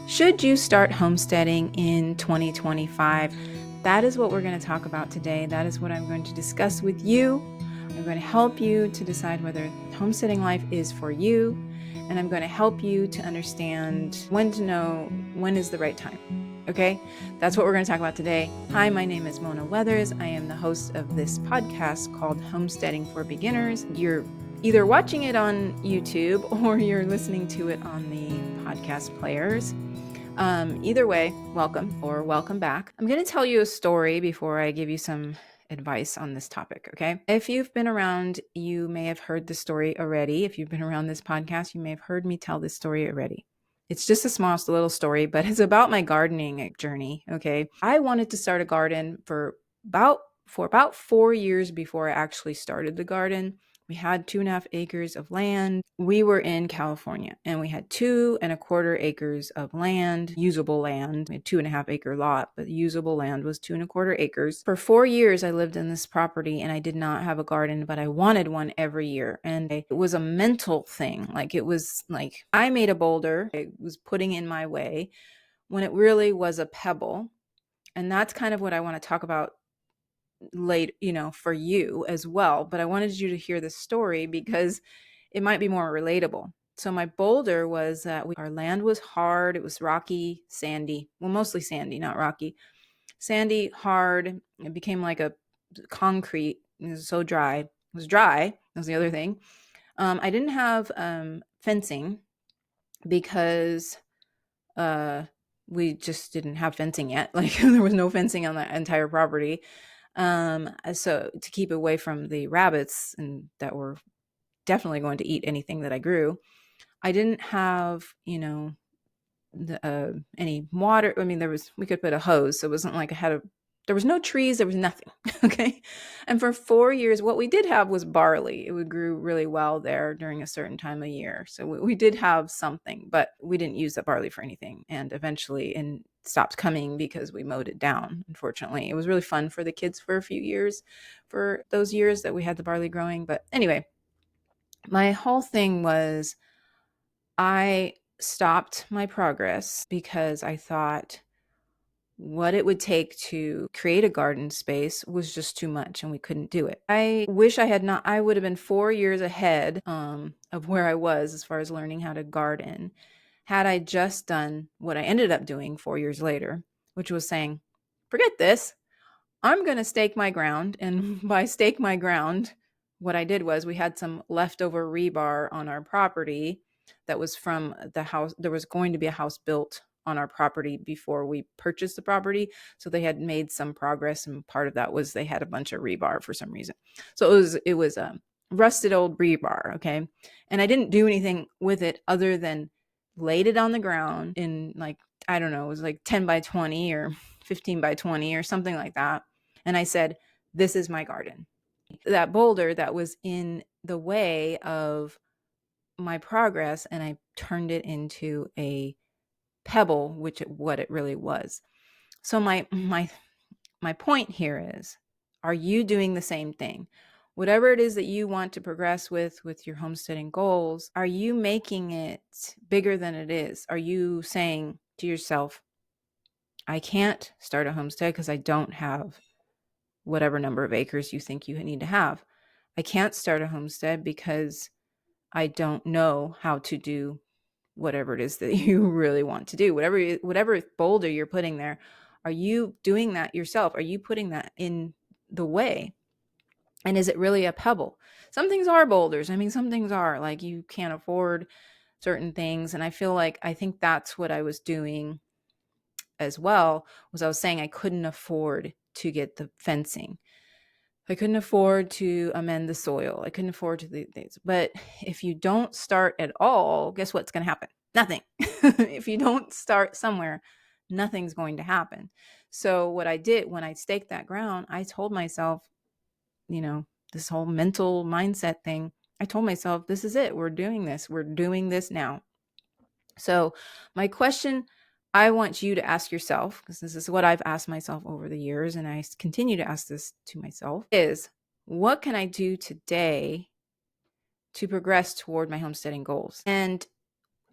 Should you start homesteading in 2025? That is what we're going to talk about today. That is what I'm going to discuss with you. I'm going to help you to decide whether homesteading life is for you, and I'm going to help you to understand when to know when is the right time. Okay, that's what we're going to talk about today. Hi, my name is Mona Weathers. I am the host of this podcast called Homesteading for Beginners. You're either watching it on YouTube or you're listening to it on the podcast players. Either way, welcome or welcome back. I'm going to tell you a story before I give you some advice on this topic, okay? If you've been around, you may have heard the story already. If you've been around this podcast, you may have heard me tell this story already. It's just a small little story, but it's about my gardening journey, okay? I wanted to start a garden for about 4 years before I actually started the garden. We had 2.5 acres of land. We were in California and we had 2.25 acres of land, usable land. We had 2.5 acre lot, but usable land was 2.25 acres. For 4 years, I lived in this property and I did not have a garden, but I wanted one every year. And it was a mental thing. It was like I made a boulder, I was putting in my way when it really was a pebble. And that's kind of what I want to talk about late, for you as well. But I wanted you to hear the story because it might be more relatable. So my boulder was that our land was hard. It was rocky, sandy. Well, mostly sandy, not rocky. Sandy, hard. It became like a concrete. It was so dry. It was dry. That was the other thing. I didn't have fencing because we just didn't have fencing yet. There was no fencing on the entire property. So to keep away from the rabbits and that were definitely going to eat anything that I grew, I didn't have, any water. I mean, we could put a hose. So it wasn't like there was no trees, there was nothing. Okay. And for 4 years, what we did have was barley. It grew really well there during a certain time of year. So we did have something, but we didn't use that barley for anything. And eventually it stopped coming because we mowed it down. Unfortunately, it was really fun for the kids for a few years, for those years that we had the barley growing. But anyway, my whole thing was I stopped my progress because I thought what it would take to create a garden space was just too much and we couldn't do it. I wish I had not. I would have been 4 years ahead of where I was as far as learning how to garden had I just done what I ended up doing 4 years later, which was saying, forget this. I'm going to stake my ground. And by stake my ground, what I did was we had some leftover rebar on our property that was from the house. There was going to be a house built on our property before we purchased the property. So they had made some progress. And part of that was they had a bunch of rebar for some reason. So it was a rusted old rebar. Okay. And I didn't do anything with it other than laid it on the ground in I don't know, it was like 10 by 20 or 15 by 20 or something like that. And I said, this is my garden. That boulder that was in the way of my progress, and I turned it into a pebble, what it really was. So my point here is, are you doing the same thing? Whatever it is that you want to progress with your homesteading goals, are you making it bigger than it is? Are you saying to yourself, I can't start a homestead because I don't have whatever number of acres you think you need to have. I can't start a homestead because I don't know how to do whatever it is that you really want to do. Whatever boulder you're putting there, are you doing that yourself? Are you putting that in the way? And is it really a pebble? Some things are boulders. I mean, some things are like you can't afford certain things. And I think that's what I was doing as well, was I was saying I couldn't afford to get the fencing. I couldn't afford to amend the soil. I couldn't afford to do things. But if you don't start at all, guess what's going to happen? Nothing. If you don't start somewhere, nothing's going to happen. So what I did when I staked that ground, I told myself, this whole mental mindset thing, I told myself, this is it. We're doing this. We're doing this now. So my question I want you to ask yourself, because this is what I've asked myself over the years, and I continue to ask this to myself, is what can I do today to progress toward my homesteading goals? And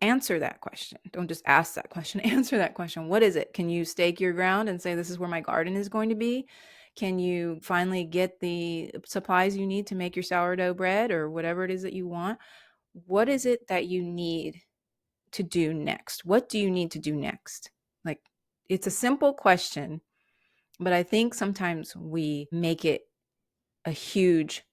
Answer that question. Don't just ask that question. Answer that question. What is it? Can you stake your ground and say, this is where my garden is going to be? Can you finally get the supplies you need to make your sourdough bread or whatever it is that you want? What is it that you need to do next? What do you need to do next? Like, it's a simple question, but I think sometimes we make it a huge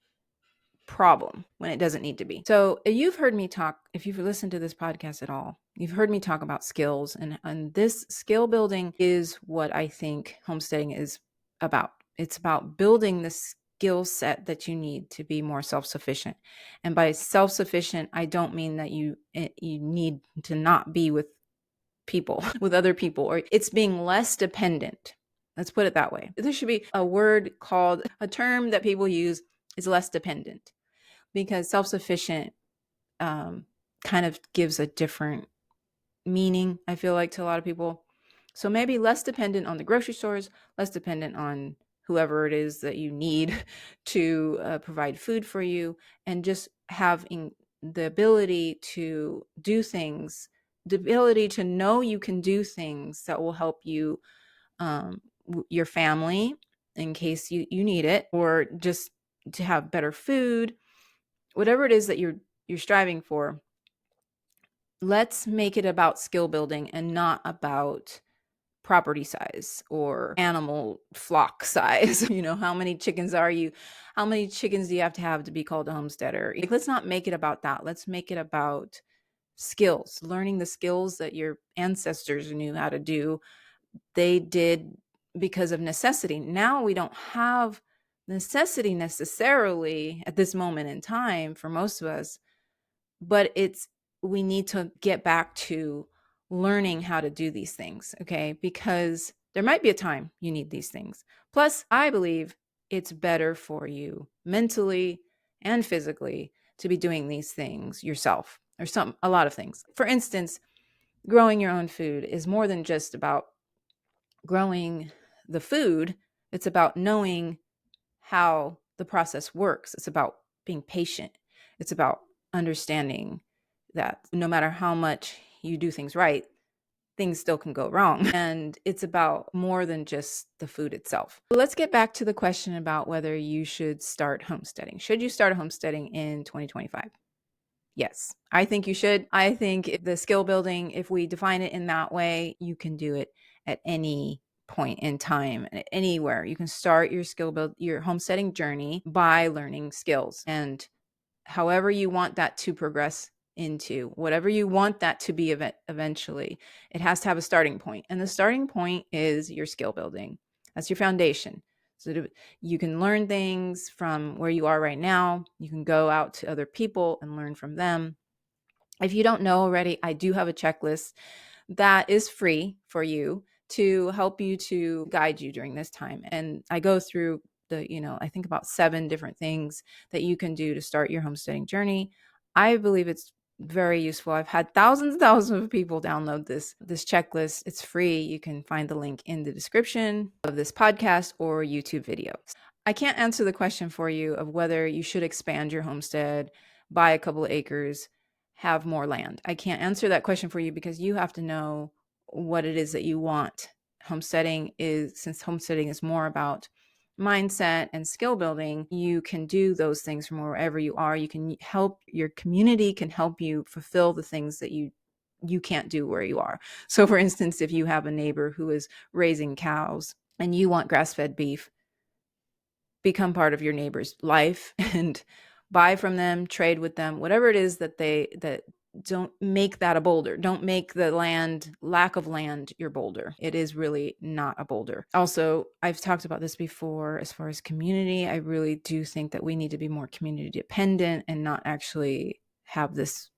problem when it doesn't need to be. So you've heard me talk, if you've listened to this podcast at all, you've heard me talk about skills, and this skill building is what I think homesteading is about. It's about building the skill set that you need to be more self-sufficient. And by self-sufficient, I don't mean that you need to not be with people, with other people, or it's being less dependent. Let's put it that way. There should be a term that people use is less dependent, because self-sufficient kind of gives a different meaning, I feel like, to a lot of people. So maybe less dependent on the grocery stores, less dependent on whoever it is that you need to provide food for you, and just having the ability to do things, the ability to know you can do things that will help you, your family, in case you need it, or just to have better food, whatever it is that you're striving for. Let's make it about skill building and not about property size or animal flock size. How many chickens are you? How many chickens do you have to be called a homesteader? Like, let's not make it about that. Let's make it about skills, learning the skills that your ancestors knew how to do. They did because of necessity. Now we don't have necessity necessarily at this moment in time for most of us, but we need to get back to learning how to do these things, okay? Because there might be a time you need these things. Plus, I believe it's better for you mentally and physically to be doing these things yourself, or a lot of things. For instance, growing your own food is more than just about growing the food. It's about knowing how the process works. It's about being patient. It's about understanding that no matter how much you do things right, things still can go wrong. And it's about more than just the food itself. Let's get back to the question about whether you should start homesteading. Should you start homesteading in 2025? Yes, I think you should. I think the skill building, if we define it in that way, you can do it at any point in time, anywhere. You can start your homesteading journey by learning skills, and however you want that to progress into, whatever you want that to be eventually, it has to have a starting point. And the starting point is your skill building. That's your foundation. So you can learn things from where you are right now. You can go out to other people and learn from them. If you don't know already, I do have a checklist that is free for you to help you, to guide you during this time. And I go through I think about 7 different things that you can do to start your homesteading journey. I believe it's very useful. I've had thousands and thousands of people download this checklist. It's free. You can find the link in the description of this podcast or YouTube video. I can't answer the question for you of whether you should expand your homestead, buy a couple of acres, have more land. I can't answer that question for you, because you have to know what it is that you want. Since homesteading is more about mindset and skill building, you can do those things from wherever you are. Your community can help you fulfill the things that you can't do where you are. So for instance, if you have a neighbor who is raising cows and you want grass-fed beef, become part of your neighbor's life and buy from them, trade with them, whatever it is that don't make that a boulder. Don't make the lack of land your boulder. It is really not a boulder. Also, I've talked about this before as far as community. I really do think that we need to be more community dependent and not actually have this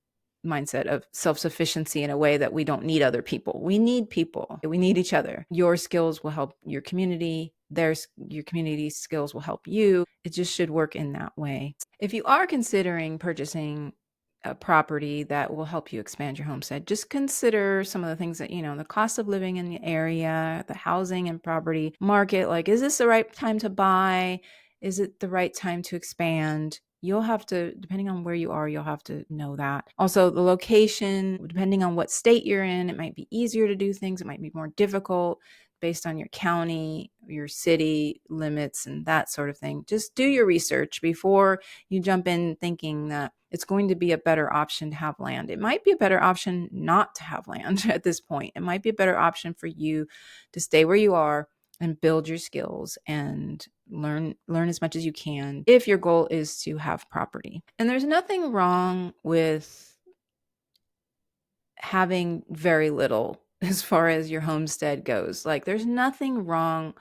mindset of self-sufficiency in a way that we don't need other people. We need people. We need each other. Your skills will help your community. Your community skills will help you. It just should work in that way. If you are considering purchasing a property that will help you expand your homestead, just consider some of the things that, the cost of living in the area, the housing and property market. Like, is this the right time to buy? Is it the right time to expand? you'll have to, depending on where you are, you'll have to know that. Also, the location, depending on what state you're in, it might be easier to do things. It might be more difficult based on your county, your city limits, and that sort of thing. Just do your research before you jump in thinking that it's going to be a better option to have land. It might be a better option not to have land at this point. It might be a better option for you to stay where you are and build your skills and learn as much as you can if your goal is to have property. And there's nothing wrong with having very little as far as your homestead goes. Like, there's nothing wrong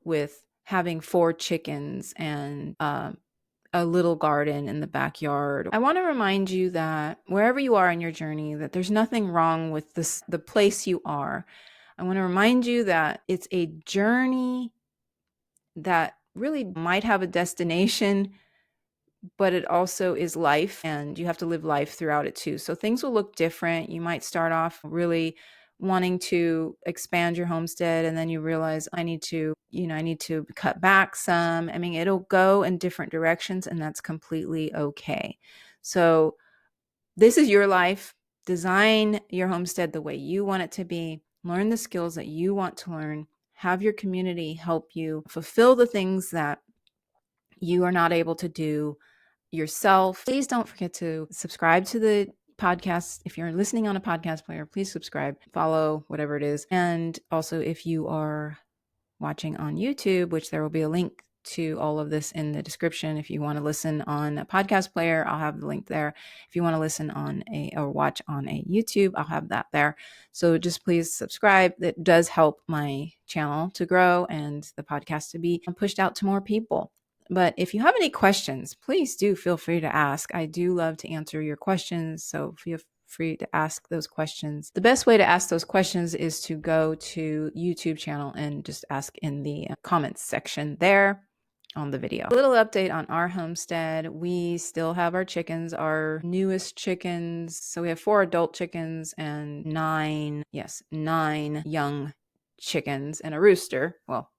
with having 4 chickens and a little garden in the backyard. I want to remind you that wherever you are in your journey, that there's nothing wrong with the place you are. I want to remind you that it's a journey that really might have a destination, but it also is life, and you have to live life throughout it too. So things will look different. You might start off really wanting to expand your homestead, and then you realize I need to cut back some. I mean, it'll go in different directions, and that's completely okay. So this is your life. Design your homestead the way you want it to be. Learn the skills that you want to learn. Have your community help you fulfill the things that you are not able to do yourself. Please don't forget to subscribe to the podcast. If you're listening on a podcast player, please subscribe, follow, whatever it is. And also, if you are watching on YouTube, which there will be a link to all of this in the description. If you want to listen on a podcast player, I'll have the link there. If you want to listen on or watch on a YouTube, I'll have that there. So just please subscribe. That does help my channel to grow and the podcast to be pushed out to more people. But if you have any questions, please do feel free to ask. I do love to answer your questions, so feel free to ask those questions. The best way to ask those questions is to go to YouTube channel and just ask in the comments section there on the video. A little update on our homestead. We still have our chickens, our newest chickens. So we have 4 adult chickens and 9 young chickens and a rooster. Well,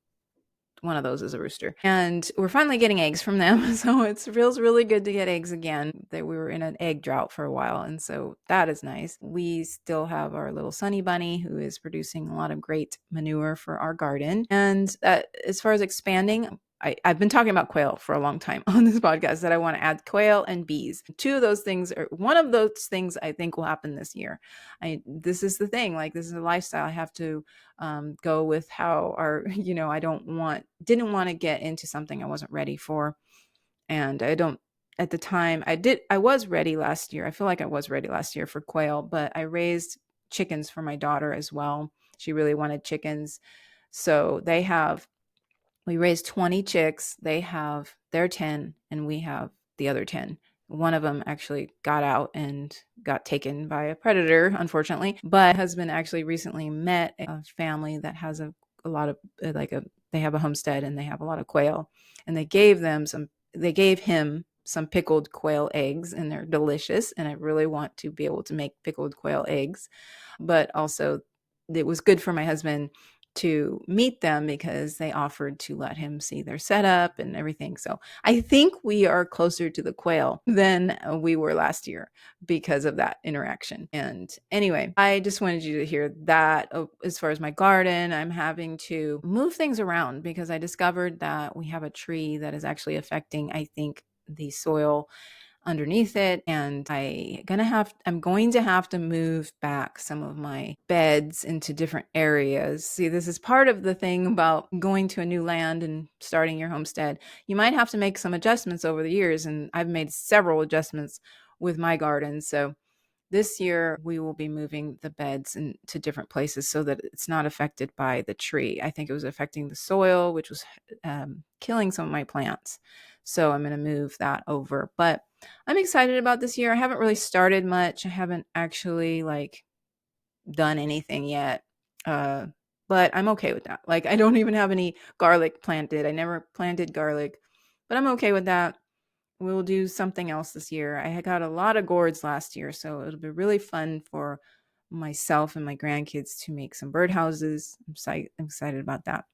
one of those is a rooster. And we're finally getting eggs from them. So it feels really good to get eggs again. We were in an egg drought for a while. And so that is nice. We still have our little Sunny Bunny, who is producing a lot of great manure for our garden. And as far as expanding, I've been talking about quail for a long time on this podcast, that I want to add quail and bees. One of those things I think will happen this year. This is the thing, like, this is a lifestyle. I have to go with how I didn't want to get into something I wasn't ready for. And at the time I was ready last year. I feel like I was ready last year for quail, but I raised chickens for my daughter as well. She really wanted chickens. So we raised 20 chicks. They have their 10 and we have the other 10. One of them actually got out and got taken by a predator, unfortunately. But my husband actually recently met a family that has a lot of they have a homestead and they have a lot of quail, and they gave him some pickled quail eggs, and they're delicious. And I really want to be able to make pickled quail eggs, but also it was good for my husband to meet them because they offered to let him see their setup and everything. So I think we are closer to the quail than we were last year because of that interaction. And anyway, I just wanted you to hear that. As far as my garden, I'm having to move things around because I discovered that we have a tree that is actually affecting, I think, the soil underneath it, and I'm going to have to move back some of my beds into different areas. See, this is part of the thing about going to a new land and starting your homestead. You might have to make some adjustments over the years, and I've made several adjustments with my garden. So this year we will be moving the beds into different places so that it's not affected by the tree. I think it was affecting the soil, which was killing some of my plants. So I'm going to move that over. But I'm excited about this year. I haven't really started much. I haven't actually done anything yet. But I'm okay with that. Like, I don't even have any garlic planted. I never planted garlic, but I'm okay with that. We'll do something else this year. I got a lot of gourds last year, so it'll be really fun for myself and my grandkids to make some birdhouses. I'm excited about that.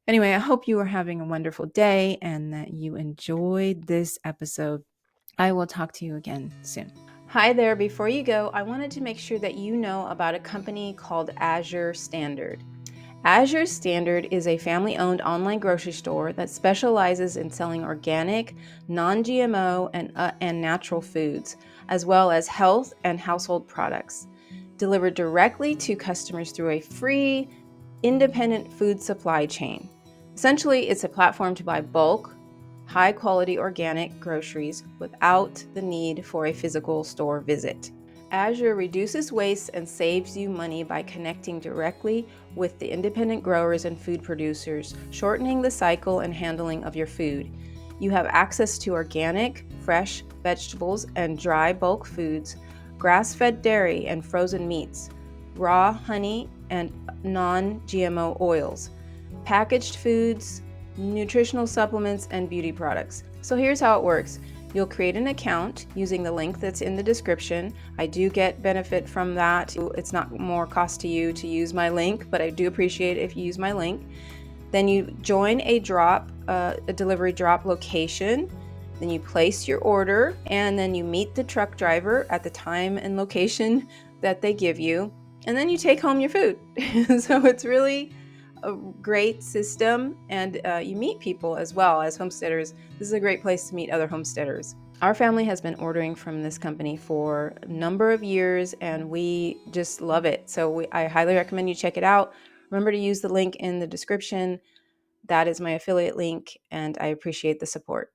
Anyway, I hope you are having a wonderful day and that you enjoyed this episode. I will talk to you again soon. Hi there. Before you go, I wanted to make sure that you know about a company called Azure Standard. Azure Standard is a family-owned online grocery store that specializes in selling organic, non-GMO, and natural foods, as well as health and household products, delivered directly to customers through a free, independent food supply chain. Essentially, it's a platform to buy bulk, high-quality organic groceries without the need for a physical store visit. Azure reduces waste and saves you money by connecting directly with the independent growers and food producers, shortening the cycle and handling of your food. You have access to organic, fresh vegetables and dry bulk foods, grass-fed dairy and frozen meats, raw honey and non-GMO oils, packaged foods, nutritional supplements, and beauty products. So here's how it works. You'll create an account using the link that's in the description. I do get benefit from that. It's not more cost to you to use my link, but I do appreciate it if you use my link. Then you join a delivery drop location. Then you place your order, and then you meet the truck driver at the time and location that they give you, and then you take home your food. So it's really a great system, and you meet people as well as homesteaders. This is a great place to meet other homesteaders. Our family has been ordering from this company for a number of years, and we just love it. So I highly recommend you check it out. Remember to use the link in the description. That is my affiliate link, and I appreciate the support.